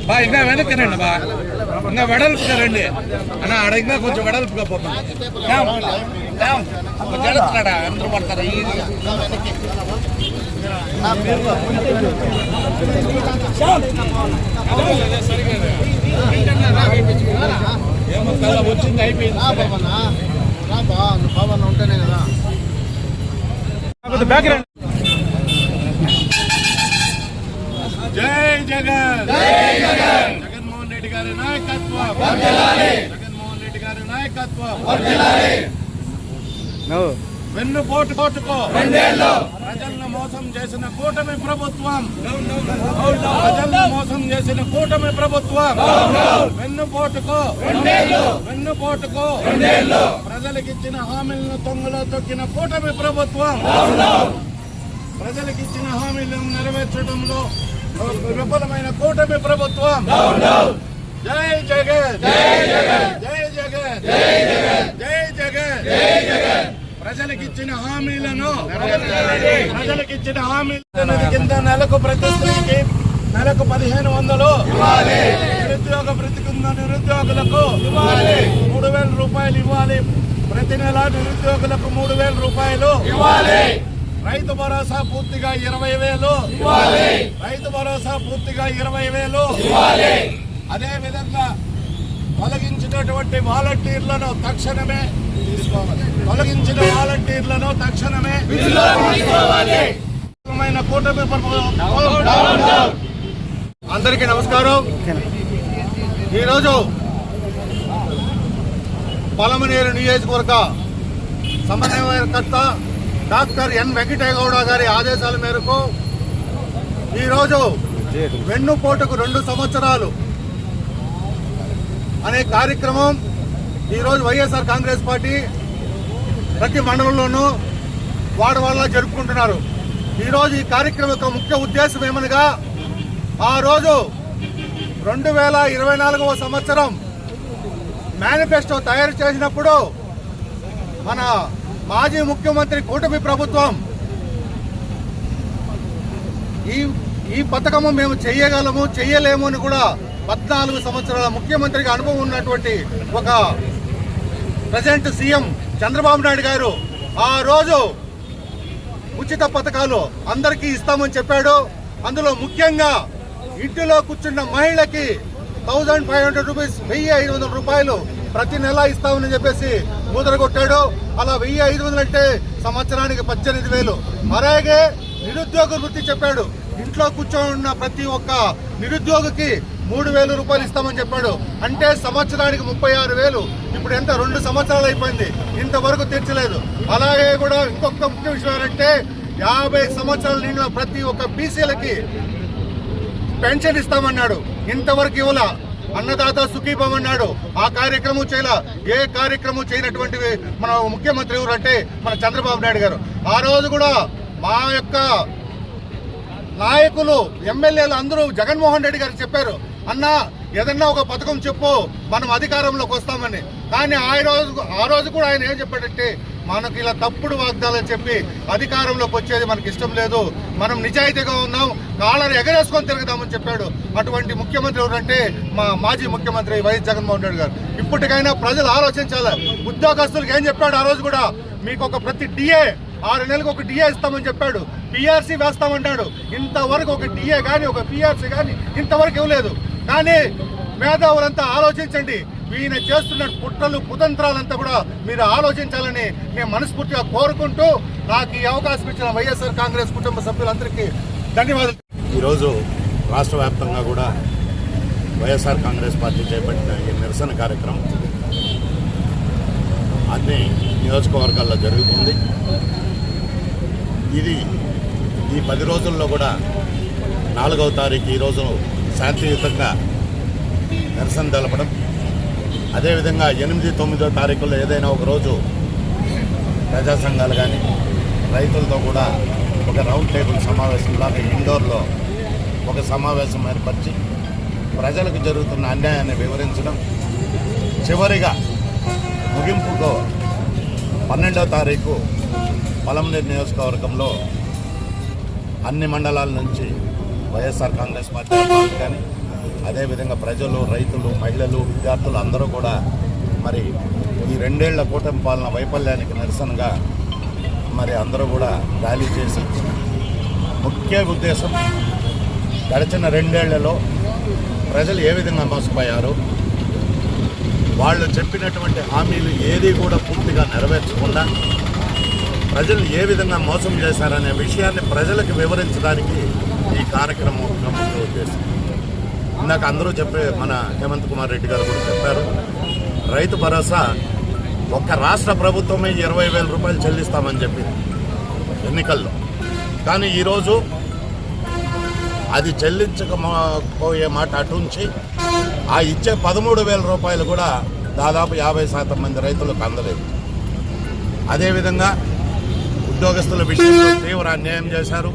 బా ఇంకా వెనక్కనండి బా ఇంకా వెడల్పుగా రండి అన్న ఆడ ఇంకా కొంచెం వెడల్పుగా పోతాం జరుగుతున్నాడా అందరూ పడతారా ఈజీగా ఏమో వచ్చింది అయిపోయింది ఉంటేనే కదా జై జగన్ జగన్మోహన్ రెడ్డి గారి నాయకత్వం జగన్మోహన్ రెడ్డి గారి నాయకత్వం వెన్నుపోటు కోటుకో ప్రజలను మోసం చేసిన కూటమి ప్రభుత్వం ప్రజలను మోసం చేసిన కూటమి ప్రభుత్వం వెన్నుపోటుకో ప్రజలకిచ్చిన హామీలను తొంగలో తొక్కిన కూటమి ప్రభుత్వం ప్రజలకిచ్చిన హామీలను నెరవేర్చడంలో విఫలమైన కూటమి ప్రభుత్వం జై జగన్ జై జగన్ జై జగన్ జై జగన్ జై జగన్ జై జగన్ ప్రజలకిచ్చిన హామీలను కింద నెలకు ప్రతి స్త్రీకి నెలకు 1500 నిరుద్యోగ బ్రతికున్న నిరుద్యోగులకు 3000 రూపాయలు ఇవ్వాలి. ప్రతి నెల నిరుద్యోగులకు 3000 రూపాయలు ఇవ్వాలి. రైతు భరోసా పూర్తిగా 20,000 ఇవ్వాలి. రైతు భరోసా పూర్తిగా 20,000 ఇవ్వాలి. అదే విధంగా తొలగించినటువంటి వాలంటీర్లను తక్షణమే తీసుకోవాలి. తొలగించిన వాలంటీర్లను తక్షణమే కూటమి. అందరికీ నమస్కారం. ఈరోజు పలమనేరు నియోజకవర్గ సమన్వయకర్త డాక్టర్ ఎన్ వెంకటేగౌడ గారి ఆదేశాల మేరకు ఈరోజు వెన్నుపోటుకు 2 సంవత్సరాలు అనే కార్యక్రమం ఈరోజు వైఎస్ఆర్ కాంగ్రెస్ పార్టీ ప్రతి మండలంలోనూ వాడవాళ్ళ జరుపుకుంటున్నారు. ఈరోజు ఈ కార్యక్రమం యొక్క ముఖ్య ఉద్దేశం ఏమనగా ఆ రోజు 2024వ సంవత్సరం మేనిఫెస్టో తయారు చేసినప్పుడు మన మాజీ ముఖ్యమంత్రి కూటమి ప్రభుత్వం ఈ పథకము మేము చేయగలము చేయలేము అని కూడా 14 సంవత్సరాల ముఖ్యమంత్రిగా అనుభవం ఉన్నటువంటి ఒక ప్రజెంట్ సీఎం చంద్రబాబు నాయుడు గారు ఆ రోజు ఉచిత పథకాలు అందరికీ ఇస్తామని చెప్పాడు. అందులో ముఖ్యంగా ఇంటిలో కూర్చున్న మహిళకి 1500 రూపీస్ 1500 రూపాయలు ప్రతి నెల ఇస్తామని చెప్పేసి ముద్రగొట్టాడు. అలా 1500 అంటే సంవత్సరానికి 18,000. అలాగే నిరుద్యోగ వృత్తి చెప్పాడు. ఇంట్లో కూర్చొని ప్రతి ఒక్క నిరుద్యోగికి 3,000 రూపాయలు ఇస్తామని చెప్పాడు. అంటే సంవత్సరానికి 36,000. ఇప్పుడు ఎంత 2 సంవత్సరాలు అయిపోయింది, ఇంతవరకు తీర్చలేదు. అలాగే కూడా ఇంకొక ముఖ్య విషయం ఏంటంటే 50 సంవత్సరాల నిండిన ప్రతి ఒక్క బీసీలకి పెన్షన్ ఇస్తామన్నాడు, ఇంతవరకు ఇవ్వాల. అన్నదాత సుఖీభం అన్నాడు, ఆ కార్యక్రమం చేయలా. ఏ కార్యక్రమం చేయనటువంటి మన ముఖ్యమంత్రి ఎవరంటే మన చంద్రబాబు నాయుడు గారు. ఆ రోజు కూడా మా యొక్క నాయకులు ఎమ్మెల్యేలు అందరూ జగన్మోహన్ రెడ్డి గారికి చెప్పారు, అన్నా ఏదన్నా ఒక పథకం చెప్పు మనం అధికారంలోకి వస్తామని. కానీ ఆ రోజు కూడా ఆయన ఏం చెప్పాడంటే మనకి ఇలా తప్పుడు వాగ్దాలని చెప్పి అధికారంలోకి వచ్చేది మనకి ఇష్టం లేదు, మనం నిజాయితీగా ఉన్నాం, కాళ్ళను ఎగరేసుకొని తిరుగుదామని చెప్పాడు. అటువంటి ముఖ్యమంత్రి ఎవరంటే మా మాజీ ముఖ్యమంత్రి వైఎస్ జగన్మోహన్ రెడ్డి గారు. ఇప్పటికైనా ప్రజలు ఆలోచించాలి. ఉద్యోగస్తులకు ఏం చెప్పాడు ఆ రోజు కూడా, మీకు ఒక ప్రతి డిఏ 6 నెలలకు ఒక డిఏ ఇస్తామని చెప్పాడు, పిఆర్సీ వేస్తామన్నాడు. ఇంతవరకు ఒక డిఏ కానీ ఒక పిఆర్సీ కానీ ఇంతవరకు ఇవ్వలేదు. కానీ మేధావులంతా ఆలోచించండి, ఈయన చేస్తున్న కుట్రలు కుతంత్రాలంతా కూడా మీరు ఆలోచించాలని నేను మనస్ఫూర్తిగా కోరుకుంటూ నాకు ఈ అవకాశం ఇచ్చిన వైఎస్ఆర్ కాంగ్రెస్ కుటుంబ సభ్యులందరికీ ధన్యవాదాలు. ఈరోజు రాష్ట్ర వ్యాప్తంగా కూడా వైఎస్ఆర్ కాంగ్రెస్ పార్టీ చేపట్టిన ఈ నిరసన కార్యక్రమం అన్ని నియోజకవర్గాల్లో జరుగుతుంది. ఇది ఈ 10 రోజుల్లో కూడా 4వ తారీఖు ఈరోజు శాంతియుతంగా నిరసన తెలపడం, అదేవిధంగా 8, 9వ తారీఖుల్లో ఏదైనా ఒక రోజు ప్రజా సంఘాలు కానీ రైతులతో కూడా ఒక రౌండ్ టేబుల్ సమావేశంలాగా ఇండోర్లో ఒక సమావేశం ఏర్పరిచి ప్రజలకు జరుగుతున్న అన్యాయాన్ని వివరించడం, చివరిగా ముగింపుకు 12వ తారీఖు పలమనేరు నియోజకవర్గంలో అన్ని మండలాల నుంచి వైఎస్ఆర్ కాంగ్రెస్ పార్టీ కానీ అదేవిధంగా ప్రజలు, రైతులు, మహిళలు, విద్యార్థులు అందరూ కూడా మరి ఈ 2 ఏళ్ల కూటమి పాలన వైఫల్యానికి నిరసనగా మరి అందరూ కూడా ర్యాలీ చేసి ముఖ్య ఉద్దేశం గడిచిన 2 ఏళ్లలో ప్రజలు ఏ విధంగా మోసపోయారు, వాళ్ళు చెప్పినటువంటి హామీలు ఏది కూడా పూర్తిగా నెరవేర్చకుండా ప్రజలు ఏ విధంగా మోసం చేశారనే విషయాన్ని ప్రజలకు వివరించడానికి ఈ కార్యక్రమం ముఖ్య ఉద్దేశం. ఇందాక అందరూ మన హేమంత్ కుమార్ రెడ్డి గారు కూడా చెప్పారు, రైతు భరోసా ఒక్క రాష్ట్ర ప్రభుత్వమే 20,000 రూపాయలు చెల్లిస్తామని చెప్పింది ఎన్నికల్లో. కానీ ఈరోజు అది చెల్లించకపోయే మాట అటుంచి ఆ ఇచ్చే 13,000 రూపాయలు కూడా దాదాపు 50% మంది రైతులకు అందలేదు. అదేవిధంగా ఉద్యోగస్తుల విషయంలో తీవ్ర అన్యాయం చేశారు.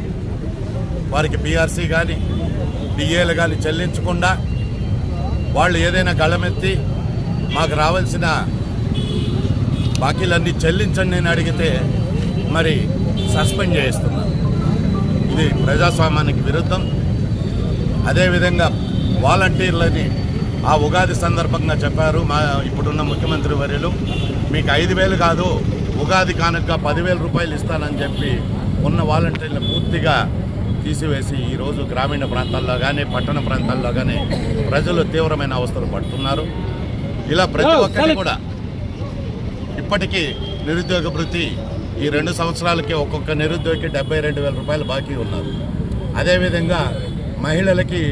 వారికి పిఆర్సీ కానీ డిఏలు కానీ చెల్లించకుండా వాళ్ళు ఏదైనా గళమెత్తి మాకు రావాల్సిన బాకీలన్నీ చెల్లించండి అని అడిగితే మరి సస్పెండ్ చేస్తున్నారు. ఇది ప్రజాస్వామ్యానికి విరుద్ధం. అదేవిధంగా వాలంటీర్లని ఆ ఉగాది సందర్భంగా చెప్పారు ఇప్పుడున్న ముఖ్యమంత్రి వర్యులు, మీకు 5,000 కాదు ఉగాది కానుక 10,000 రూపాయలు ఇస్తానని చెప్పి ఉన్న వాలంటీర్లు పూర్తిగా తీసివేసి ఈరోజు గ్రామీణ ప్రాంతాల్లో కానీ పట్టణ ప్రాంతాల్లో కానీ ప్రజలు తీవ్రమైన అవస్థలు పడుతున్నారు. ఇలా ప్రతి ఒక్కటి కూడా ఇప్పటికీ నిరుద్యోగ భృతి ఈ 2 సంవత్సరాలకి ఒక్కొక్క నిరుద్యోగికి 72,000 రూపాయలు బాకీ ఉన్నారు. అదేవిధంగా మహిళలకి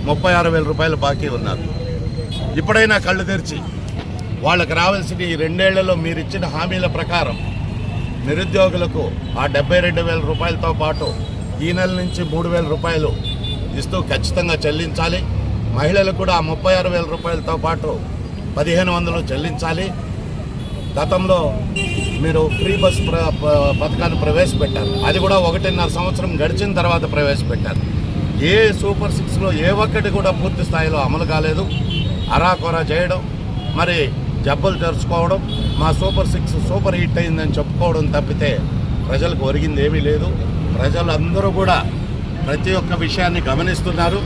36,000 రూపాయలు బాకీ ఉన్నారు. ఇప్పుడైనా కళ్ళు తెరిచి వాళ్ళకి రావాల్సిన ఈ 2 ఏళ్లలో మీరు ఇచ్చిన హామీల ప్రకారం నిరుద్యోగులకు ఆ 72,000 రూపాయలతో పాటు ఈ నెల నుంచి 3,000 రూపాయలు ఇస్తూ ఖచ్చితంగా చెల్లించాలి. మహిళలకు కూడా ఆ 36,000 రూపాయలతో పాటు 1,500 చెల్లించాలి. గతంలో మీరు ఫ్రీ బస్ పథకాన్ని ప్రవేశపెట్టారు, అది కూడా 1.5 సంవత్సరం గడిచిన తర్వాత ప్రవేశపెట్టారు. ఏ సూపర్ 6లో ఏ ఒక్కటి కూడా పూర్తి స్థాయిలో అమలు కాలేదు. అరాకొరా చేయడం, మరి జబ్బులు తెరుచుకోవడం, మా సూపర్ 6 సూపర్ హిట్ అయిందని చెప్పుకోవడం తప్పితే ప్రజలకు ఒరిగింది ఏమీ లేదు. ప్రజలు అందరూ కూడా ప్రతి ఒక్క విషయాన్ని గమనిస్తున్నారు.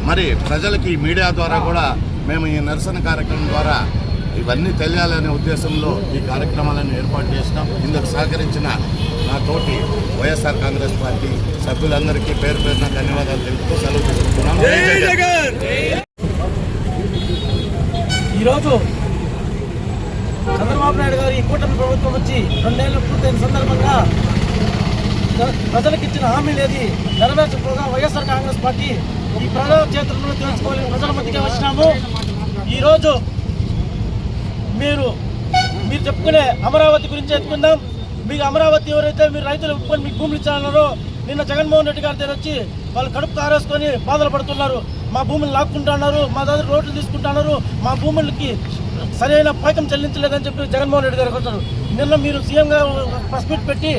మరి ప్రజలకి ఈ మీడియా ద్వారా కూడా మేము ఈ నిరసన కార్యక్రమం ద్వారా ఇవన్నీ తెలియాలనే ఉద్దేశంలో ఈ కార్యక్రమాలను ఏర్పాటు చేసినాం. ఇందుకు సహకరించిన నా తోటి వైఎస్ఆర్ కాంగ్రెస్ పార్టీ సభ్యులందరికీ పేరు పేరున ధన్యవాదాలు తెలుపుతూ సెలవు తీసుకుంటున్నాం. ఈరోజు చంద్రబాబు నాయుడు గారు ఈ కూటమి ప్రభుత్వం వచ్చి 2 ఏళ్ళు పూర్తయిన సందర్భంగా ప్రజలకు ఇచ్చిన హామీలు ఏది నెరవేర్చకపోగా వైఎస్ఆర్ కాంగ్రెస్ పార్టీ ఈ ప్రజల చేతులను తెలుసుకోవాలని ప్రజల మధ్యకే వచ్చినాము. ఈరోజు మీరు చెప్పుకునే అమరావతి గురించి ఎత్తుకుందాం. మీకు అమరావతి ఎవరైతే మీరు రైతులు ఒప్పుకొని మీకు భూములు ఇచ్చారన్నారో, నిన్న జగన్మోహన్ రెడ్డి గారి దగ్గర వచ్చి వాళ్ళు కడుపు కారేసుకొని బాధలు పడుతున్నారు. మా భూములు లాక్కుంటున్నారు, మా దగ్గర రోడ్లు తీసుకుంటున్నారు, మా భూములకి సరైన పైకం చెల్లించలేదని చెప్పి జగన్మోహన్ రెడ్డి గారికి వచ్చారు. నిన్న మీరు సీఎంగా ప్రెస్ మీట్ పెట్టి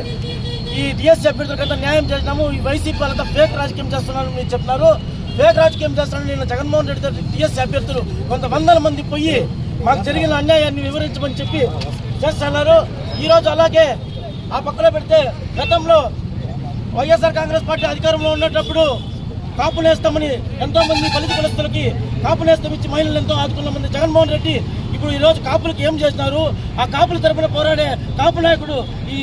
ఈ డిఎస్సీ అభ్యర్థులకంతా న్యాయం చేసినాము, ఈ వైసీపీ వాళ్ళంతా ఫేక్ రాజకీయం చేస్తున్నారని మీరు చెప్తున్నారు. ఫేక్ రాజకీయం చేస్తున్నారని నిన్న జగన్మోహన్ రెడ్డి గారి డిఎస్సీ అభ్యర్థులు 100 మంది పోయి మాకు జరిగిన అన్యాయాన్ని వివరించమని చెప్పి చేస్తున్నారు. ఈరోజు అలాగే ఆ పక్కన పెడితే గతంలో వైఎస్ఆర్ కాంగ్రెస్ పార్టీ అధికారంలో ఉన్నప్పుడు కాపు నేస్తామని ఎంతోమంది దళిత కులస్తులకి కాపు నేస్తం ఇచ్చి మహిళలు ఎంతో ఆదుకున్న మంది జగన్మోహన్ రెడ్డి ఇప్పుడు ఈరోజు కాపులకు ఏం చేసినారు? ఆ కాపుల తరపున పోరాడే కాపు నాయకుడు ఈ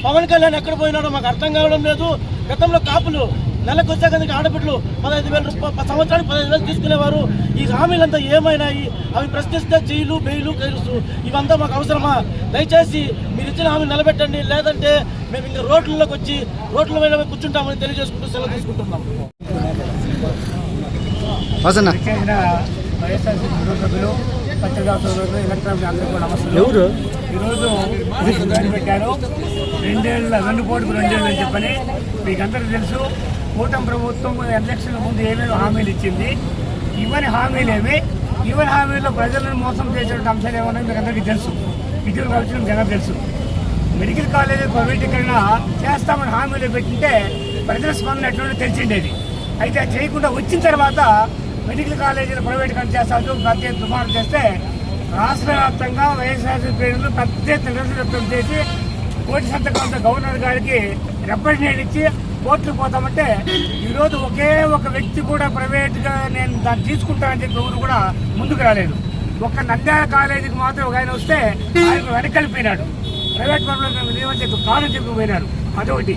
పవన్ కళ్యాణ్ ఎక్కడ పోయినాడో మాకు అర్థం కావడం లేదు. గతంలో కాపులు నెలకు వచ్చేకందుకు ఆడబిడ్డలు 15,000 రూపాయలు సంవత్సరానికి 15,000 తీసుకునేవారు. ఈ హామీలంతా ఏమైనాయి? అవి ప్రశ్నిస్తే జైలు, బెయిలు, కేసు ఇవంతా మాకు అవసరమా? దయచేసి మీరు ఇచ్చిన హామీ నిలబెట్టండి, లేదంటే మేము ఇంకా రోడ్లలోకి వచ్చి రోడ్ల మీద కూర్చుంటామని తెలియజేసుకుంటూ సెలవు తీసుకుంటున్నాం. చేసిన వైఎస్ఆర్సీపీ కుటుంబ సభ్యులు పత్రికా సోదరులు ఎలక్ట్రానిక్ అందరికీ కూడా నమస్కారం. ఈరోజు పేరు పెట్టారు 2 ఏళ్ళ వెన్నుపోటుకు 2 ఏళ్ళు అని చెప్పని. మీకు అందరికీ తెలుసు కూటమి ప్రభుత్వం ఎలక్షన్ ముందు ఏమేమి హామీలు ఇచ్చింది. ఇవన్నీ హామీల్లో ప్రజలను మోసం చేసేటువంటి అంశాలు ఏమన్నా మీకు అందరికీ తెలుసు. ఇటీవల కలిసి మీకు అందరికీ తెలుసు. మెడికల్ కాలేజీ ప్రైవేటీకరణ చేస్తామని హామీలు పెట్టింటే ప్రజల స్పందన ఎట్లా తెలిసిండేది. అయితే చేయకుండా వచ్చిన తర్వాత మెడికల్ కాలేజీలు ప్రైవేటీకరణ చేస్తాను పెద్ద దుమారం చేస్తే రాష్ట్ర వ్యాప్తంగా వైఎస్ఆర్సీపీ పేరును పెద్ద నిరసన వ్యక్తం చేసి కోటి సంతకాలతో గవర్నర్ గారికి రిప్రజెంటేషన్ ఇచ్చి కోర్టుకు పోతామంటే ఈరోజు ఒకే ఒక వ్యక్తి కూడా ప్రైవేట్గా నేను దాన్ని తీసుకుంటానని చెప్పి ఎవరు కూడా ముందుకు రాలేదు. ఒక్క నంద్యాల కాలేజీకి మాత్రం ఒక ఆయన వస్తే ఆయన వెనకలిపోయినాడు. ప్రైవేట్ పనులు కాదని చెప్పి పోయినాడు. అదొకటి.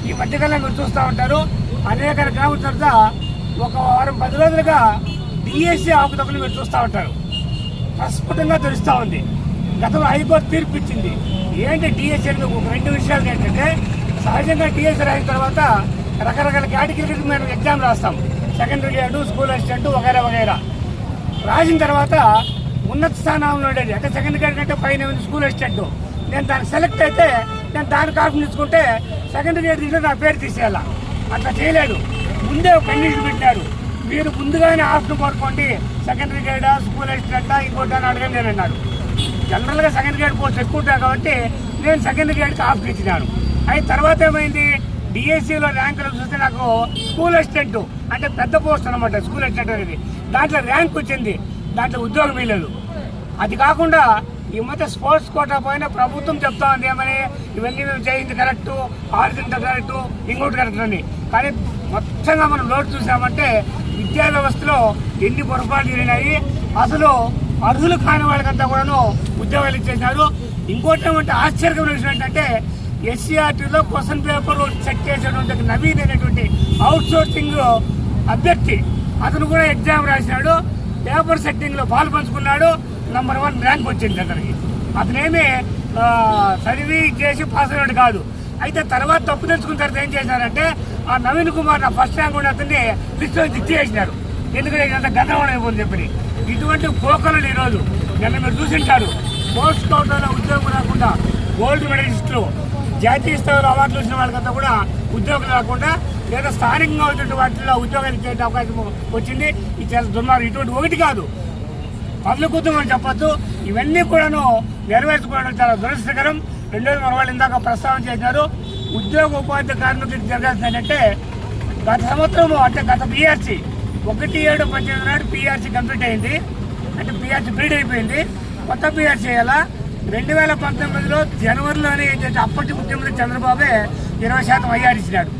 ఈ మధ్యకాలంలో మీరు చూస్తూ ఉంటారు అనేక గ్రామాల తర్వాత ఒక వారం 10 రోజులుగా డిఎస్సీ ఆకుతొక్కలు మీరు చూస్తూ ఉంటారు. ప్రస్ఫుటంగా తెలుస్తూ ఉంది. గతంలో హైకోర్టు తీర్పు ఇచ్చింది. ఏంటి డిఎస్సీ అనేది ఒక 2 విషయాలు ఏంటంటే సహజంగా డిఎస్సీ రాయిన తర్వాత రకరకాల కేటగిరీకి మేము ఎగ్జామ్ రాస్తాం. సెకండరీ గ్రేడ్, స్కూల్ అసిస్టెంట్ వగైరా రాసిన తర్వాత ఉన్నత స్థానంలో ఉండేది అంటే సెకండ్ గ్రేడ్ కంటే పైన స్కూల్ అసిస్టెంట్. నేను దానికి సెలెక్ట్ అయితే నేను దానికి ఆప్షన్ తీసుకుంటే సెకండ్ గ్రేడ్ తీసుకుంటే నా పేరు తీసేయాల. అట్లా చేయలేదు. ముందే ఒక కండిషన్ పెట్టినారు. మీరు ముందుగానే ఆప్షన్ కోరుకోండి. సెకండరీ గ్రేడా, స్కూల్ అసిస్టెంటా, ఇంకోటి అని అడగండి అని అన్నాడు. జనరల్గా సెకండ్ గ్రేడ్ పోస్ట్ ఎక్కువ ఉంటాయి కాబట్టి నేను సెకండ్ గ్రేడ్కి ఆప్షన్ ఇచ్చినాను. అయితే తర్వాత ఏమైంది, డిఎస్సీలో ర్యాంకులు చూస్తే నాకు స్కూల్ అసిస్టెంట్ అంటే పెద్ద పోస్ట్ అనమాట. స్కూల్ అసిస్టెంట్ అనేది దాంట్లో ర్యాంక్ వచ్చింది. దాంట్లో ఉద్యోగం ఇవ్వలేదు. అది కాకుండా ఈ మధ్య స్పోర్ట్స్ కోటా పైన ప్రభుత్వం చెప్తా ఉంది ఏమని ఇవన్నీ మేము చేయింది కరెక్టు, ఆర్జింత కరెక్టు, ఇంకోటి కరెక్ట్ అని. కానీ మొత్తంగా మనం లోటు చూసామంటే విద్యా వ్యవస్థలో ఎన్ని పొరపాట్లు జరిగినాయి. అసలు అర్హులు కాని వాళ్ళకంతా కూడాను ఉద్యోగాలు ఇచ్చేసినారు. ఇంకోటి ఏమంటే ఆశ్చర్యకరమైన విషయం ఏంటంటే ఎస్సీఆర్టీలో క్వశ్చన్ పేపర్ సెట్ చేసేటువంటి నవీన్ అనేటువంటి అవుట్ సోర్సింగ్ అభ్యర్థి అతను కూడా ఎగ్జామ్ రాసినాడు. పేపర్ సెట్టింగ్లో పాలు పంచుకున్నాడు. నంబర్ 1 ర్యాంక్ వచ్చింది అతనికి. అతనేమి చదివి చేసి పాస్ అయినాడు కాదు. అయితే తర్వాత తప్పు తెలుసుకున్న తర్వాత ఏం చేశారంటే ఆ నవీన్ కుమార్ నా ఫస్ట్ ర్యాంక్ కూడా అతన్ని లిస్టులో దిక్కు చేసినారు. ఎందుకంటే ఇదంతా గందరగోళం అయిపోయింది చెప్పి. ఇటువంటి పోకలు ఈరోజు నిన్న మీరు చూసింటారు. పోస్ట్ కోటాలో ఉద్యోగం రాకుండా గోల్డ్ మెడలిస్టులు, జాతీయ స్థాయిలో అవార్డులు వచ్చిన వాళ్ళకంతా కూడా ఉద్యోగం రాకుండా లేదా స్థానికంగా ఉన్నటువంటి వాటిల్లో ఉద్యోగాలు ఇచ్చే అవకాశం వచ్చింది. ఇది చాలా దుర్మార్గం. ఇటువంటి ఒకటి కాదు, పదులుకుతం అని చెప్పచ్చు. ఇవన్నీ కూడాను నెరవేర్చుకోవడం చాలా దురదృష్టకరం. 2000 వాళ్ళు ఇందాక ప్రస్తావన చేశారు. ఉద్యోగ ఉపాధి కార్మికులకు జరగాల్సింది ఏంటంటే గత సంవత్సరం అంటే గత పిఆర్సీ 1/7/18 నాడు పిఆర్సీ కంప్లీట్ అయింది. అంటే పిఆర్సీ పీరియడ్ అయిపోయింది. కొత్త పిఆర్సీ చేయాలా. 2019లో జనవరిలోనే ఏంటంటే అప్పటి ముఖ్యమంత్రి చంద్రబాబే 20% ఐఆర్ ఇచ్చినాడు.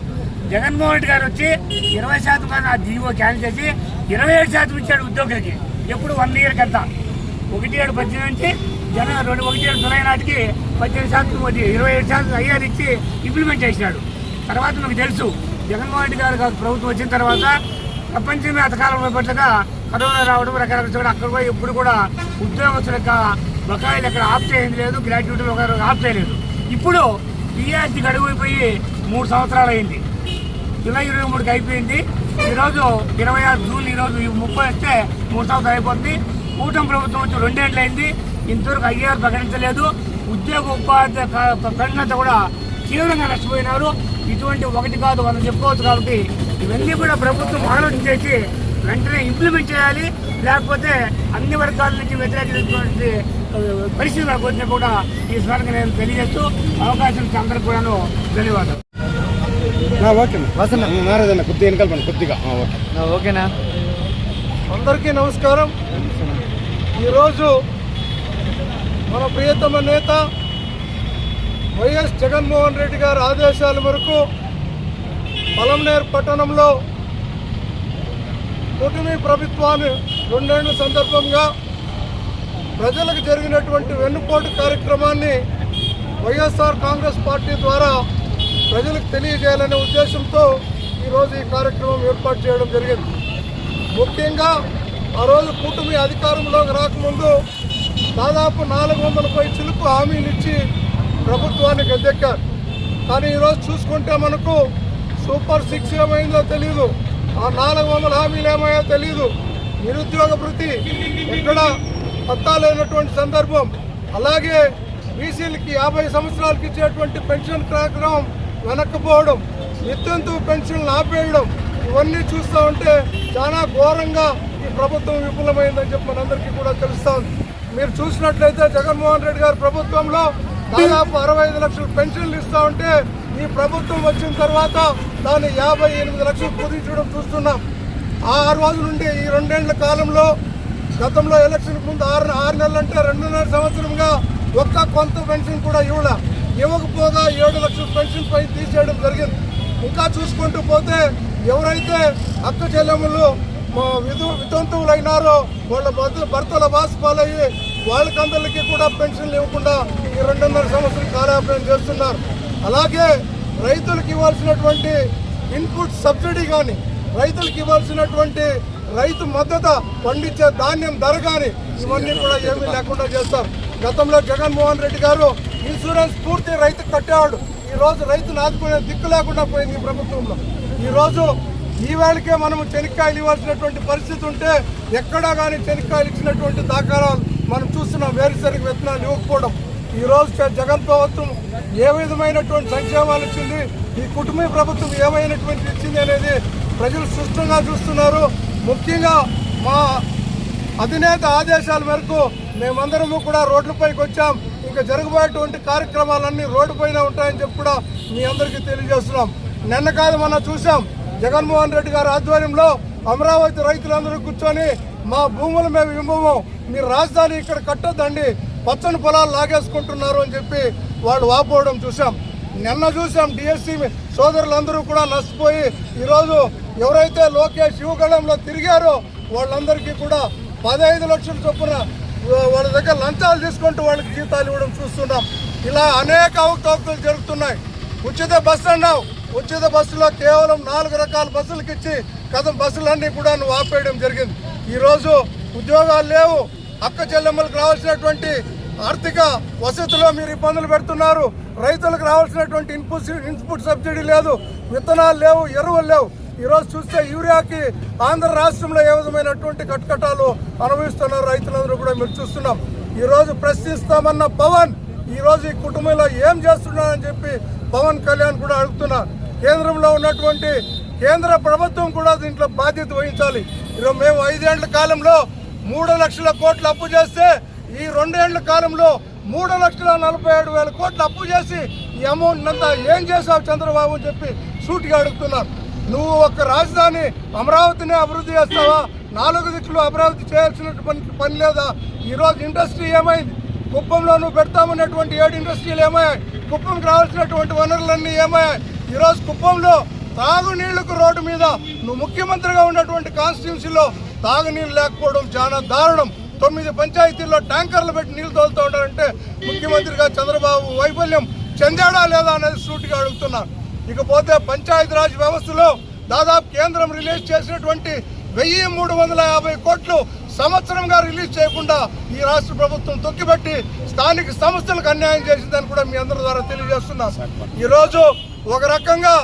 జగన్మోహన్ రెడ్డి గారు వచ్చి 20% కానీ ఆ జీవో క్యాన్సిల్ చేసి 27% ఇచ్చాడు ఉద్యోగులకి. ఎప్పుడు 1 ఇయర్ కంతా 1/7/18 నుంచి జనవరి 1 జూలై నాటికి 18% 27% ఐఆర్ ఇచ్చి ఇంప్లిమెంట్ చేసినాడు. తర్వాత మీకు తెలుసు జగన్మోహన్ రెడ్డి గారు ప్రభుత్వం వచ్చిన తర్వాత ప్రపంచమే అతకాలంలో పట్లగా కరోనా రావడం రకరకాల అక్కడ కూడా ఎప్పుడు కూడా ఉద్యోగస్తుల యొక్క బకాయిలు ఎక్కడ ఆఫ్ చేయింది లేదు, గ్రాట్యుటీలు ఒకరు ఆఫ్ చేయలేదు. ఇప్పుడు పిఆర్సీ గడువుపోయి 3 సంవత్సరాలు అయింది. జూలై 23కి అయిపోయింది. ఈరోజు 26 జూన్, ఈరోజు 30 వస్తే 3 సంవత్సరాలు అయిపోతుంది. కూటమి ప్రభుత్వం వచ్చి 2 ఏళ్ళు అయింది. ఇంతవరకు ఐఆర్ ప్రకటించలేదు. ఉద్యోగ ఉపాధి ప్రకటనతో కూడా తీవ్రంగా నష్టపోయినారు. ఇటువంటి ఒకటి కాదు 100 చెప్పుకోవచ్చు. కాబట్టి ఇవన్నీ కూడా ప్రభుత్వం ఆలోచించేసి వెంటనే ఇంప్లిమెంట్ చేయాలి. లేకపోతే అన్ని వర్గాల నుంచి వ్యతిరేకించినటువంటి పరిస్థితులకు వచ్చినా కూడా ఈ స్వరంగా నేను తెలియజేస్తూ అవకాశం అందరికి కూడాను ధన్యవాదాలు. ఓకేనా. అందరికీ నమస్కారం. ఈరోజు మన ప్రియతమ నేత వైఎస్ జగన్మోహన్ రెడ్డి గారి ఆదేశాల మేరకు పలమనేరు పట్టణంలో కూటమి ప్రభుత్వాన్ని 2 ఏళ్ల సందర్భంగా ప్రజలకు జరిగినటువంటి వెన్నుపోటు కార్యక్రమాన్ని వైఎస్ఆర్ కాంగ్రెస్ పార్టీ ద్వారా ప్రజలకు తెలియజేయాలనే ఉద్దేశంతో ఈరోజు ఈ కార్యక్రమం ఏర్పాటు చేయడం జరిగింది. ముఖ్యంగా ఆ రోజు కూటమి అధికారంలోకి రాకముందు దాదాపు 400 చిలుకు హామీలు ఇచ్చి ప్రభుత్వాన్ని గద్దెక్కారు. కానీ ఈరోజు చూసుకుంటే మనకు సూపర్ 6 ఏమైందో తెలియదు, ఆ 400 హామీలు ఏమయ్యో తెలియదు. నిరుద్యోగ భృతి ఎక్కడ పత్తాలైనటువంటి సందర్భం. అలాగే బీసీలకి 50 సంవత్సరాలకి ఇచ్చేటువంటి పెన్షన్ కార్యక్రమం వెనక్కిపోవడం, వితంతు పెన్షన్లు ఆపేయడం, ఇవన్నీ చూస్తూ ఉంటే చాలా ఘోరంగా ఈ ప్రభుత్వం విఫలమైందని చెప్పి మనందరికీ కూడా తెలుస్తూ ఉంది. మీరు చూసినట్లయితే జగన్మోహన్ రెడ్డి గారి ప్రభుత్వంలో దాదాపు 65 లక్షల పెన్షన్లు ఇస్తూ ఉంటే ఈ ప్రభుత్వం వచ్చిన తర్వాత దాన్ని 58 లక్షలు కుదించడం చూస్తున్నాం. ఆ రోజు నుండి ఈ 2 ఏళ్ల కాలంలో, గతంలో ఎలక్షన్ ముందు 6 నెలలు అంటే 2.5 సంవత్సరంగా ఒక్క కొంత పెన్షన్ కూడా ఇవ్వకపోగా 7 లక్షల పెన్షన్ పై తీసేయడం జరిగింది. ఇంకా చూసుకుంటూ పోతే ఎవరైతే అక్క చెల్లెములు వితంతువులు అయినారో వాళ్ళ భర్తల బాసుపాలయ్యి వాళ్ళకందరికీ కూడా పెన్షన్లు ఇవ్వకుండా ఈ 2.5 సంవత్సరం కార్యాలయం చేస్తున్నారు. అలాగే రైతులకు ఇవ్వాల్సినటువంటి ఇన్పుట్ సబ్సిడీ కానీ, రైతులకు ఇవ్వాల్సినటువంటి రైతు మద్దతు పండించే ధాన్యం ధర కానీ ఇవన్నీ కూడా ఏమీ లేకుండా చేస్తారు. గతంలో జగన్మోహన్ రెడ్డి గారు ఇన్సూరెన్స్ పూర్తి రైతుకు కట్టేవాడు. ఈ రోజు రైతును ఆదుకునే దిక్కు లేకుండా పోయింది ఈ ప్రభుత్వంలో. ఈరోజు ఈ వేళకే మనం చెనిక్కాయలు ఇవ్వాల్సినటువంటి పరిస్థితి ఉంటే ఎక్కడా కానీ చెనిక్కాయలు ఇచ్చినటువంటి దాఖలాలు మనం చూస్తున్నాం. వేరుశనగ విత్తనాలు ఇవ్వకపోవడం. ఈరోజు జగన్ ప్రభుత్వం ఏ విధమైనటువంటి సంక్షేమాలు ఇచ్చింది, ఈ కుటుంబ ప్రభుత్వం ఏమైనటువంటి ఇచ్చింది అనేది ప్రజలు స్పష్టంగా చూస్తున్నారు. ముఖ్యంగా మా అధినేత ఆదేశాల మేరకు మేమందరము కూడా రోడ్లపైకి వచ్చాం. ఇంకా జరగబోయేటువంటి కార్యక్రమాలన్నీ రోడ్డు పైన ఉంటాయని చెప్పి కూడా మీ అందరికీ తెలియజేస్తున్నాం. నిన్న కాదు మనం చూసాం, జగన్మోహన్ రెడ్డి గారి ఆధ్వర్యంలో అమరావతి రైతులందరూ కూర్చొని మా భూములు మేము ఇవ్వము, మీరు రాజధాని ఇక్కడ కట్టొద్దండి, పచ్చని పొలాలు లాగేసుకుంటున్నారు అని చెప్పి వాళ్ళు వాపోవడం చూసాం. నిన్న చూసాం డిఎస్సీ సోదరులందరూ కూడా నష్టపోయి ఈరోజు ఎవరైతే లోకేష్ యువగళంలో తిరిగారో వాళ్ళందరికీ కూడా 15 లక్షల చొప్పున వాళ్ళ దగ్గర లంచాలు తీసుకుంటూ వాళ్ళకి జీతాలు ఇవ్వడం చూస్తున్నాం. ఇలా అనేక అవకతవకలు జరుగుతున్నాయి. ఉచిత బస్సు అన్నావు, ఉచిత బస్సులో కేవలం 4 రకాల బస్సులకు ఇచ్చి బస్సులన్నీ కూడా నువ్వు ఆపేయడం జరిగింది. ఈరోజు ఉద్యోగాలు లేవు, అక్క చెల్లెమ్మలకు రావాల్సినటువంటి ఆర్థిక వసతిలో మీరు ఇబ్బందులు పెడుతున్నారు. రైతులకు రావాల్సినటువంటి ఇన్పుట్ సబ్సిడీ లేదు, విత్తనాలు లేవు, ఎరువులు లేవు. ఈరోజు చూస్తే యూరియాకి ఆంధ్ర రాష్ట్రంలో ఏ విధమైనటువంటి కటకటాలు అనుభవిస్తున్నారు రైతులందరూ కూడా మీరు చూస్తున్నాం. ఈరోజు ప్రశ్నిస్తామన్న పవన్ ఈరోజు ఈ కుటుంబంలో ఏం చేస్తున్నారని చెప్పి పవన్ కళ్యాణ్ కూడా అడుగుతున్నారు. కేంద్రంలో ఉన్నటువంటి కేంద్ర ప్రభుత్వం కూడా దీంట్లో బాధ్యత వహించాలి. ఈరోజు మేము 5 ఏళ్ల కాలంలో 3 లక్షల కోట్లు అప్పు చేస్తే ఈ 2 ఏళ్ల కాలంలో 3,47,000 కోట్లు అప్పు చేసి ఈ అమౌంట్ అంతా ఏం చేసావు చంద్రబాబు అని చెప్పి సూటిగా అడుగుతున్నారు. నువ్వు ఒక రాజధాని అమరావతిని అభివృద్ధి చేస్తావా? 4 దిక్కులు అమరావతి చేయాల్సినటువంటి పని లేదా? ఈరోజు ఇండస్ట్రీ ఏమైంది? కుప్పంలో నువ్వు పెడతామన్నటువంటి 7 ఇండస్ట్రీలు ఏమయ్యాయి? కుప్పంకి రావాల్సినటువంటి వనరులన్నీ ఏమయ్యాయి? ఈరోజు కుప్పంలో తాగునీళ్లకు రోడ్డు మీద నువ్వు ముఖ్యమంత్రిగా ఉన్నటువంటి కాన్స్టిట్యున్సీలో తాగునీళ్ళు లేకపోవడం చాలా దారుణం. 9 పంచాయతీల్లో ట్యాంకర్లు పెట్టి నీళ్లు తోలుతూ ఉంటారంటే ముఖ్యమంత్రిగా చంద్రబాబు వైఫల్యం చెందాడా లేదా అనేది సూటిగా అడుగుతున్నారు. ఇకపోతే పంచాయతీరాజ్ వ్యవస్థలో దాదాపు కేంద్రం రిలీజ్ చేసినటువంటి 1,350 కోట్లు సంవత్సరంగా రిలీజ్ చేయకుండా ఈ రాష్ట్ర ప్రభుత్వం తొక్కిపెట్టి స్థానిక సంస్థలకు అన్యాయం చేసిందని కూడా మీ అందరి ద్వారా తెలియజేస్తున్నాం. ఈరోజు ఒక రకంగా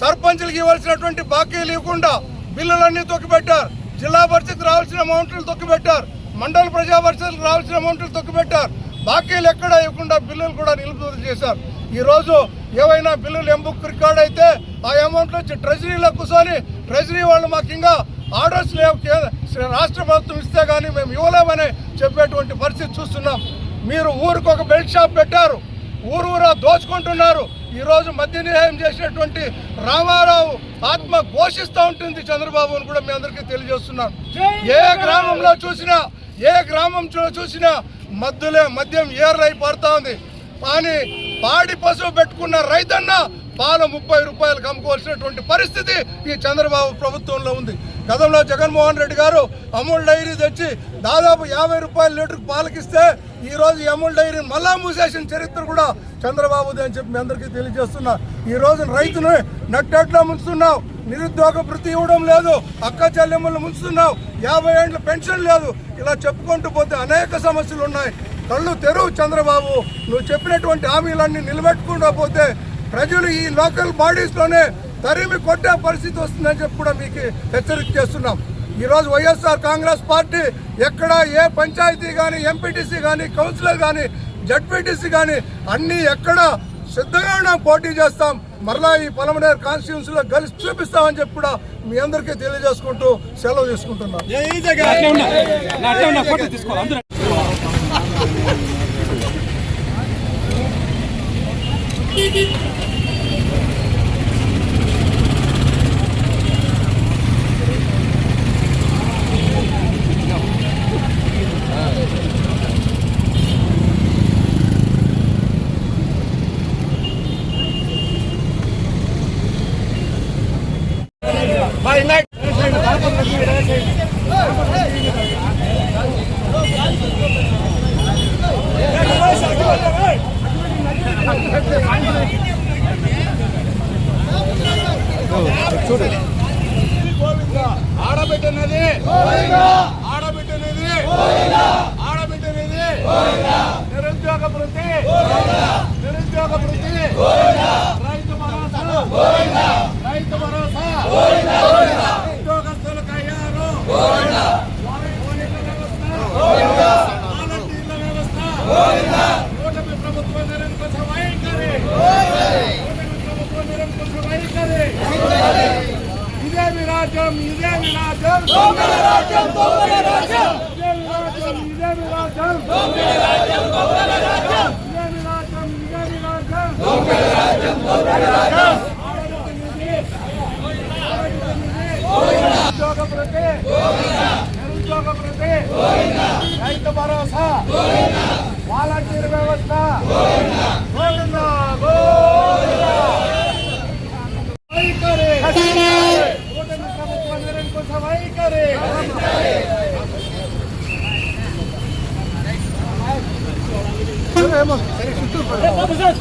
సర్పంచ్లకు ఇవ్వాల్సినటువంటి బాకీలు ఇవ్వకుండా బిల్లులన్నీ తొక్కిపెట్టారు. జిల్లా పరిషత్ రావాల్సిన అమౌంట్లు తొక్కిపెట్టారు. మండల ప్రజా పరిషత్లకు రావాల్సిన అమౌంట్లు తొక్కిపెట్టారు. బాకీలు ఎక్కడ ఇవ్వకుండా బిల్లులు కూడా నిలుపుదల చేశారు. ఈరోజు ఏవైనా బిల్లులు ఎంబుక్ రికార్డ్ అయితే ఆ అమౌంట్లు వచ్చి ట్రెజరీలో కూర్చొని ట్రెజరీ వాళ్ళు మాకు ఇంకా ఆర్డర్స్ లేవు, రాష్ట్ర ప్రభుత్వం ఇస్తే కానీ మేము ఇవ్వలేమని చెప్పేటువంటి పరిస్థితి చూస్తున్నాం. మీరు ఊరికి ఒక బెల్ట్ షాప్ పెట్టారు, ఊరూరా దోచుకుంటున్నారు. ఈరోజు మద్య నిషేధం చేసినటువంటి రామారావు ఆత్మ ఘోషిస్తూ ఉంటుంది చంద్రబాబు అని కూడా మీ అందరికీ తెలియజేస్తున్నాను. ఏ గ్రామంలో చూసినా మద్యం ఏర్లై పడుతూ ఉంది. కానీ పాడి పశువు పెట్టుకున్న రైతన్న పాలు 30 రూపాయలకు అమ్ముకోవాల్సినటువంటి పరిస్థితి ఈ చంద్రబాబు ప్రభుత్వంలో ఉంది. గతంలో జగన్మోహన్ రెడ్డి గారు అమూల్ డైరీ తెచ్చి దాదాపు 50 రూపాయల లీటర్కి పాలకిస్తే ఈరోజు ఈ అమూల్ డైరీని మళ్ళా మూసేసిన చరిత్ర కూడా చంద్రబాబుది అని చెప్పి మీ అందరికీ తెలియజేస్తున్నా. ఈ రోజు రైతును నట్టేట్లో ముంచుతున్నావు, నిరుద్యోగ భృతి ఇవ్వడం లేదు, అక్క చెల్లెమ్మలు ముంచుతున్నావు, 50 ఏళ్ళ పెన్షన్ లేదు. ఇలా చెప్పుకుంటూ పోతే అనేక సమస్యలు ఉన్నాయి. కళ్ళు తెరువు చంద్రబాబు. నువ్వు చెప్పినటువంటి హామీలన్నీ నిలబెట్టుకుంటూ పోతే ప్రజలు ఈ లోకల్ బాడీస్లోనే తరిమి కొట్టే పరిస్థితి వస్తుందని చెప్పి కూడా మీకు హెచ్చరిక చేస్తున్నాం. ఈరోజు వైఎస్ఆర్ కాంగ్రెస్ పార్టీ ఎక్కడ ఏ పంచాయతీ కానీ, ఎంపీటీసీ కానీ, కౌన్సిలర్ కానీ, జడ్పీటీసీ కానీ అన్నీ ఎక్కడ సిద్ధంగా పోటీ చేస్తాం. మరలా ఈ పలమనేరు కాన్స్టిట్యూన్సీలో గెలిచి చూపిస్తామని చెప్పి కూడా మీ అందరికీ తెలియజేసుకుంటూ సెలవు తీసుకుంటున్నాం. ఆడబిడ్డనేది ఆడబిడ్డనేది ఆడబిడ్డనేది నిరుద్యోగ వృత్తి నిరుద్యోగ వృత్తి రైతు భరోసా రైతు భరోసా ఉద్యోగస్తులకు అయ్యారు వాలంటీర్ల వ్యవస్థ కూటమి ప్రభుత్వ నిరంకుశ వైఖరి ఇదే విరాజ్యం ఇదే విరాజ్యం దొంగల రాజ్యం దొంగల రాజ్యం ఇదే విరాజ్యం ఇదే విరాజ్యం దొంగల రాజ్యం దొంగల రాజ్యం ఇదే విరాజ్యం ఇదే విరాజ్యం దొంగల రాజ్యం దొంగల రాజ్యం నిరుద్యోగ వృత్తి నిరుద్యోగ వృత్తి రైతు భరోసా వాలంటీర్ వ్యవస్థ గోవిందా గోవిందా వైఖరి కూటమి ప్రభుత్వ నిరంకుశ వైఖరి సార్